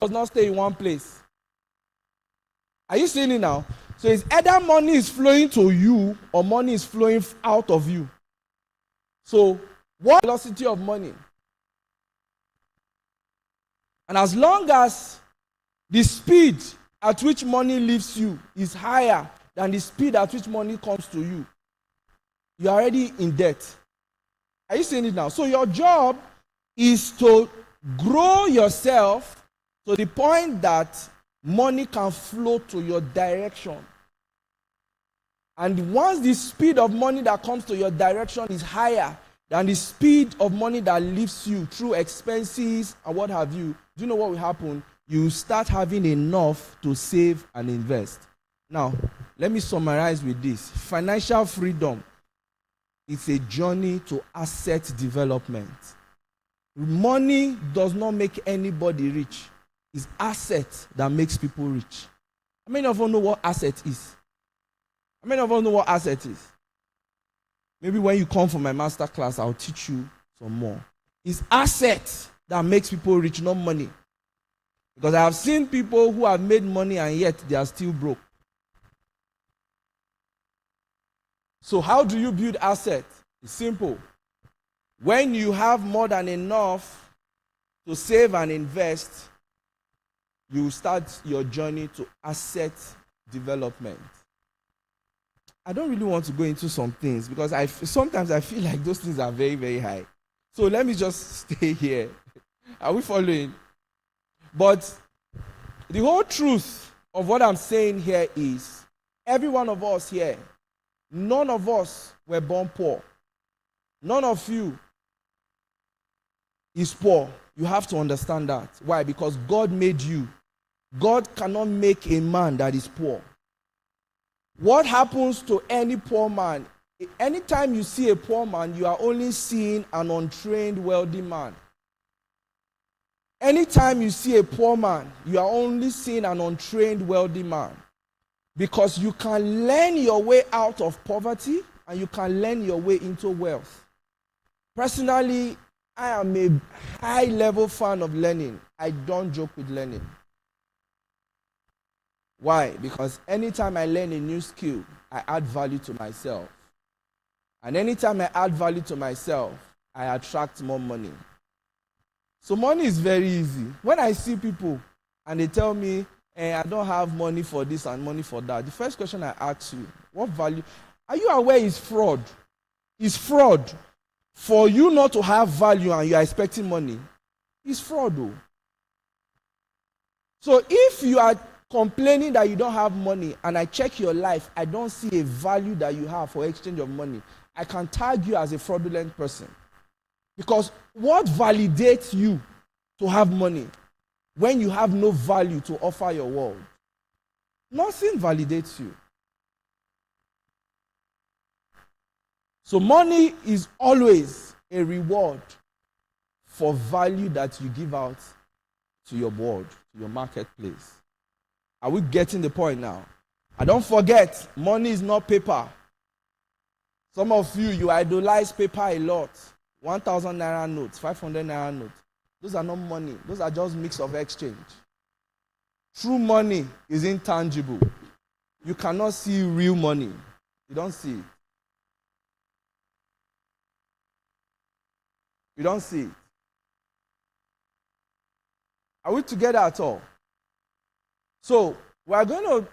does not stay in one place. Are you seeing it now? So it's either money is flowing to you or money is flowing out of you. So what velocity of money? And as long as the speed at which money leaves you is higher than the speed at which money comes to you, you're already in debt. Are you seeing it now? So your job is to grow yourself to the point that money can flow to your direction. And once the speed of money that comes to your direction is higher than the speed of money that leaves you through expenses and what have you, do you know what will happen? You start having enough to save and invest. Now, let me summarize with this. Financial freedom is a journey to asset development. Money does not make anybody rich. It's asset that makes people rich. How many of us know what asset is? How many of us know what asset is? Maybe when you come for my master class, I'll teach you some more. It's asset that makes people rich, not money. Because I have seen people who have made money and yet they are still broke. So how do you build asset? It's simple. When you have more than enough to save and invest, you start your journey to asset development. I don't really want to go into some things because sometimes I feel like those things are very, very high. So let me just stay here. Are we following? But the whole truth of what I'm saying here is, every one of us here, none of us were born poor. None of you is poor. You have to understand that. Why? Because God made you. God cannot make a man that is poor. What happens to any poor man? Anytime you see a poor man, you are only seeing an untrained, wealthy man. Anytime you see a poor man, you are only seeing an untrained, wealthy man. Because you can learn your way out of poverty and you can learn your way into wealth. Personally, I am a high-level fan of learning. I don't joke with learning. Why? Because anytime I learn a new skill, I add value to myself. And anytime I add value to myself, I attract more money. So money is very easy. When I see people and they tell me, I don't have money for this and money for that, the first question I ask you, what value? Are you aware it's fraud? It's fraud. For you not to have value and you are expecting money, it's fraud though. So if you are complaining that you don't have money and I check your life, I don't see a value that you have for exchange of money, I can tag you as a fraudulent person. Because what validates you to have money when you have no value to offer your world? Nothing validates you. So money is always a reward for value that you give out to your world, to your marketplace. Are we getting the point now? And don't forget, money is not paper. Some of you idolize paper a lot. 1,000 naira notes, 500 naira notes. Those are not money. Those are just mix of exchange. True money is intangible. You cannot see real money. You don't see it. You don't see it. Are we together at all? So, we are going to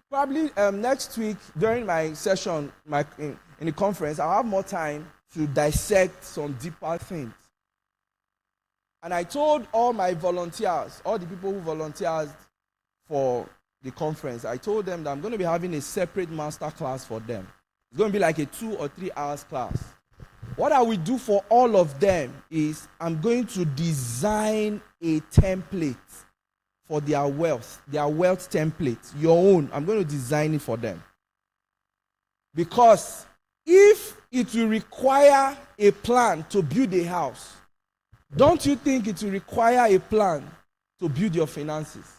probably next week during my session in the conference, I'll have more time to dissect some deeper things. And I told all my volunteers, all the people who volunteered for the conference, I told them that I'm going to be having a separate master class for them. It's going to be like a 2 or 3 hours class. What I will do for all of them is I'm going to design a template for their wealth template, your own. I'm going to design it for them. Because if it will require a plan to build a house, don't you think it will require a plan to build your finances?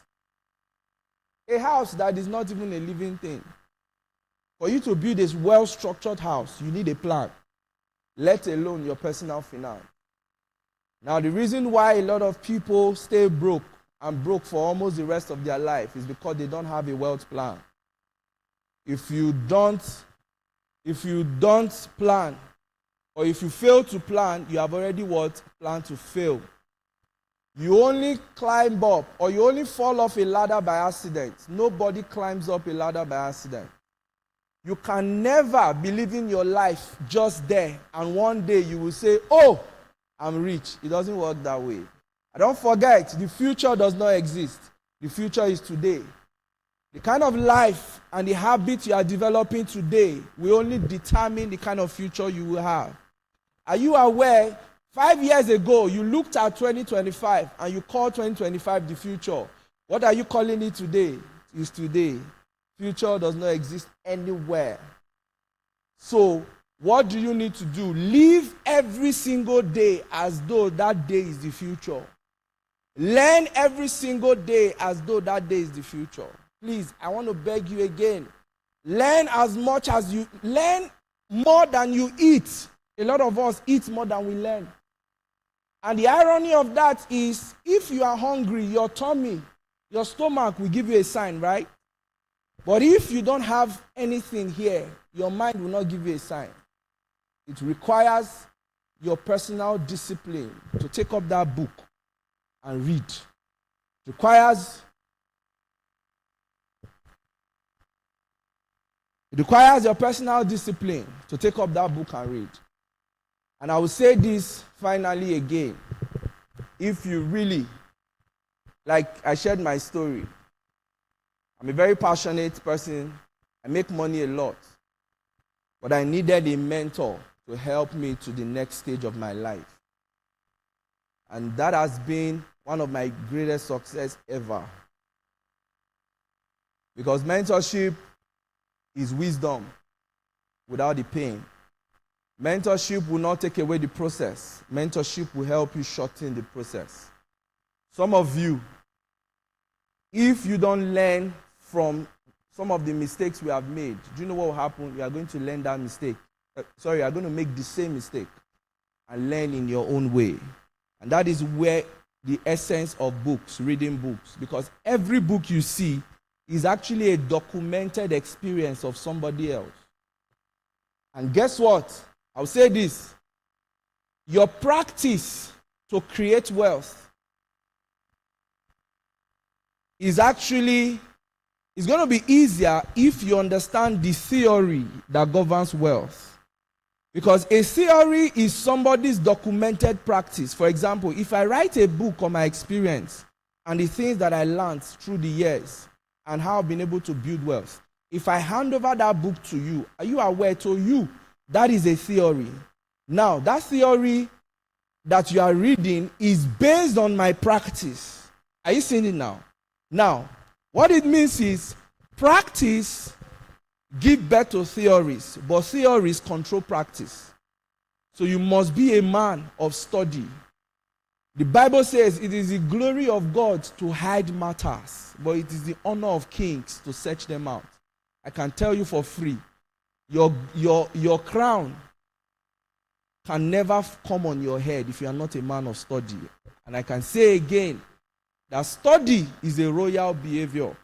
A house that is not even a living thing. For you to build a well-structured house, you need a plan, let alone your personal finance. Now, the reason why a lot of people stay broke and broke for almost the rest of their life is because they don't have a wealth plan. If you don't plan, or if you fail to plan, you have already planned to fail. You only climb up, or you only fall off a ladder by accident. Nobody climbs up a ladder by accident. You can never be living your life just there, and one day you will say, oh, I'm rich. It doesn't work that way. And don't forget, the future does not exist. The future is today. The kind of life and the habit you are developing today will only determine the kind of future you will have. Are you aware, 5 years ago, you looked at 2025 and you called 2025 the future? What are you calling it today? It's today. Future does not exist anywhere. So, what do you need to do? Live every single day as though that day is the future. Learn every single day as though that day is the future. Please, I want to beg you again. Learn as much as you learn, more than you eat. A lot of us eat more than we learn. And the irony of that is, if you are hungry, your tummy, your stomach will give you a sign, right? But if you don't have anything here, your mind will not give you a sign. It requires your personal discipline to take up that book and read. It requires your personal discipline to take up that book and read. And I will say this finally again. If you really, like I shared my story, I'm a very passionate person. I make money a lot. But I needed a mentor to help me to the next stage of my life. And that has been one of my greatest success ever. Because mentorship is wisdom without the pain. Mentorship will not take away the process. Mentorship will help you shorten the process. Some of you, if you don't learn from some of the mistakes we have made, do you know what will happen? You are going to learn that mistake. You are going to make the same mistake and learn in your own way. And that is where the essence of books, reading books, because every book you see is actually a documented experience of somebody else. And guess what? I'll say this. Your practice to create wealth is going to be easier if you understand the theory that governs wealth. Because a theory is somebody's documented practice. For example, if I write a book on my experience and the things that I learned through the years and how I've been able to build wealth, if I hand over that book to you, are you aware to you that is a theory? Now, that theory that you are reading is based on my practice. Are you seeing it now? Now, what it means is practice give birth to theories, but theories control practice. So you must be a man of study. The Bible says it is the glory of God to hide matters, but it is the honor of kings to search them out. I can tell you for free, your crown can never come on your head if you are not a man of study. And I can say again that study is a royal behavior.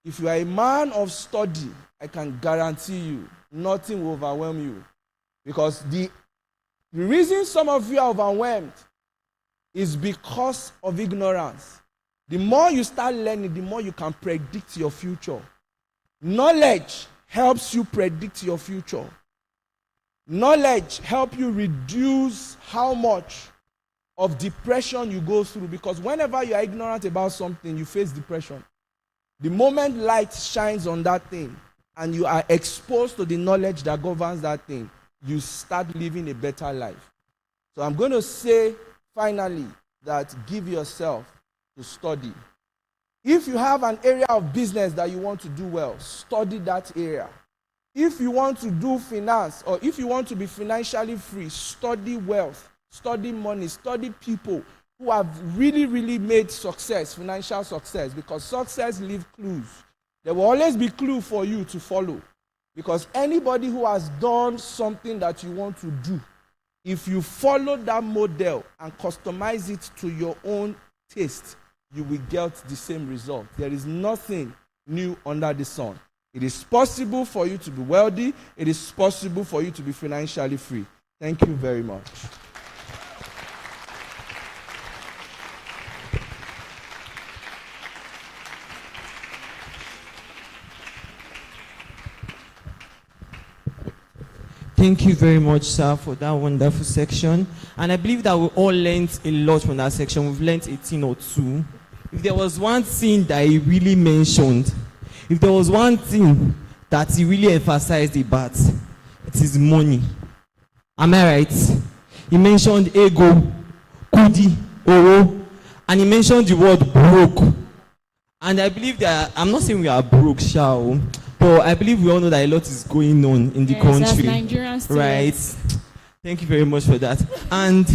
If you are a man of study, I can guarantee you nothing will overwhelm you. Because the reason some of you are overwhelmed is because of ignorance. The more you start learning, the more you can predict your future. Knowledge helps you predict your future. Knowledge helps you reduce how much of depression you go through, because whenever you are ignorant about something, you face depression. The moment light shines on that thing and you are exposed to the knowledge that governs that thing, you start living a better life. So I'm going to say finally that give yourself to study. If you have an area of business that you want to do well, study that area. If you want to do finance, or if you want to be financially free, study wealth, study money, study people who have really, really made success, financial success, because success leaves clues. There will always be clues for you to follow, because anybody who has done something that you want to do, if you follow that model and customize it to your own taste, you will get the same result. There is nothing new under the sun. It is possible for you to be wealthy. It is possible for you to be financially free. Thank you very much. Thank you very much, sir, for that wonderful section. And I believe that we all learned a lot from that section. We've learned 18 or 2. If there was one thing that he really mentioned, if there was one thing that he really emphasized about, it is money. Am I right? He mentioned ego, kudi, oro, and he mentioned the word broke. And I believe that, I'm not saying we are broke, shall, but I believe we all know that a lot is going on in the country. Nigerians too. Right? Thank you very much for that. And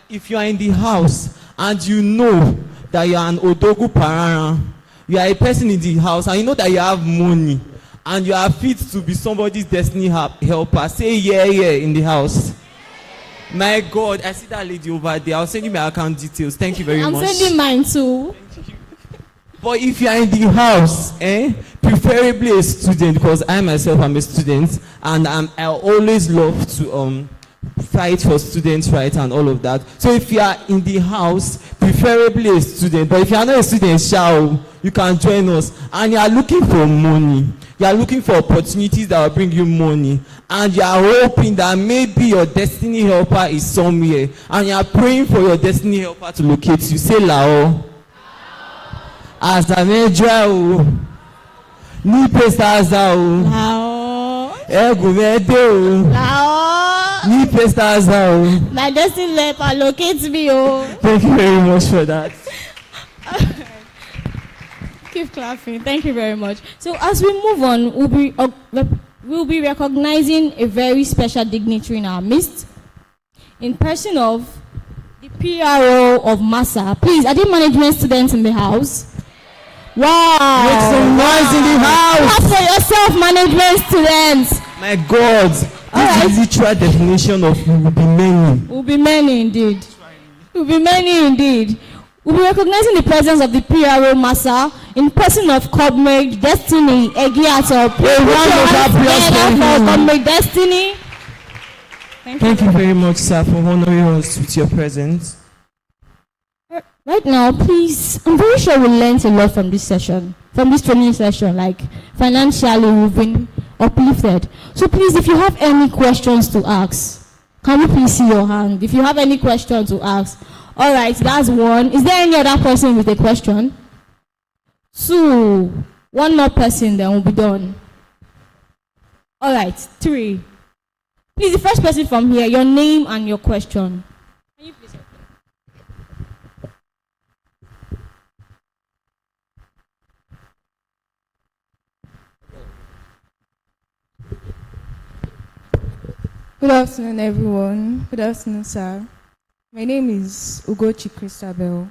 if you are in the house and you know that you are an Odogu Parara, you are a person in the house and you know that you have money and you are fit to be somebody's destiny helper, say yeah in the house. My God, I see that lady over there. I'll send you my account details. Thank you very much. I'm sending mine too. But if you are in the house, preferably a student, because I myself am a student, and I always love to fight for students' rights and all of that. So if you are in the house, preferably a student, but if you are not a student, you can join us, and you are looking for money, you are looking for opportunities that will bring you money, and you are hoping that maybe your destiny helper is somewhere, and you are praying for your destiny helper to locate you. Say lao. As a major, ni pestaza o. Lao. Egumede. Lao. Ni pestaza. My destiny helper locates me. Thank you very much for that. Keep clapping. Thank you very much. So as we move on, we'll be recognizing a very special dignitary in our midst, in person of the PRO of MASA. Please, are there management students in the house? Wow! Make some noise in the house! Clap for yourself, management students! My God! This is the literal definition of will be many. Will be many indeed. Will be many indeed. We'll be recognizing the presence of the PRO MASA in person of Comrade Destiny Egiato. A round of applause for Comrade Destiny. Thank you very much, sir, for honoring us with your presence. Right now, please, I'm very sure we learned a lot from this session, from this training session, like financially we've been uplifted. So please, if you have any questions to ask, can we please see your hand? If you have any questions to ask. All right, that's one. Is there any other person with a question? 2. One more person, then we'll be done. All right, 3. Please, the first person from here, your name and your question. Can you please help me? Good afternoon, everyone. Good afternoon, sir. My name is Ugochi Christabel.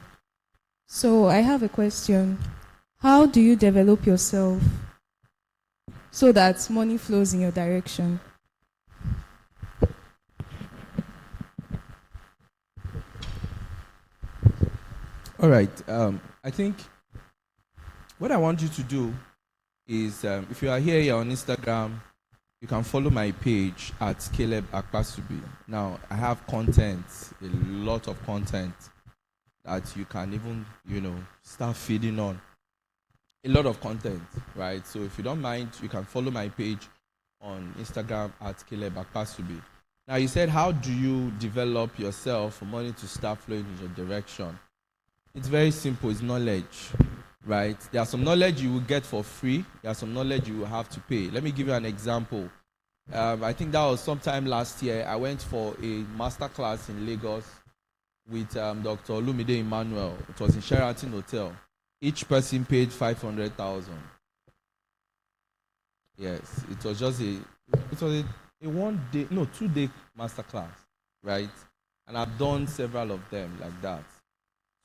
So I have a question. How do you develop yourself so that money flows in your direction? All right. I think what I want you to do is, if you are here on Instagram, you can follow my page at Caleb Akpasubi. Now, I have content, a lot of content that you can even, start feeding on. A lot of content, right? So if you don't mind, you can follow my page on Instagram at Caleb Akpasubi. Now, you said, how do you develop yourself for money to start flowing in your direction? It's very simple. It's knowledge, right? There are some knowledge you will get for free. There are some knowledge you will have to pay. Let me give you an example. I think that was sometime last year. I went for a master class in Lagos with Dr. Olumide Emmanuel. It was in Sheraton Hotel. Each person paid 500,000. Yes, it was just a 2-day master class, right? And I've done several of them like that.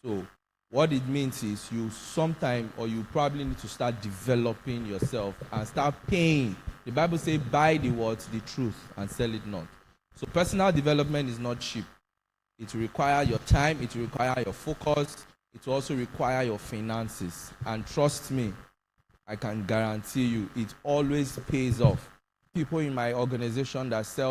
So what it means is you probably need to start developing yourself and start paying. The Bible says, buy the word, the truth, and sell it not. So personal development is not cheap. It will require your time, it will require your focus, it will also require your finances. And trust me, I can guarantee you, it always pays off. People in my organization that sell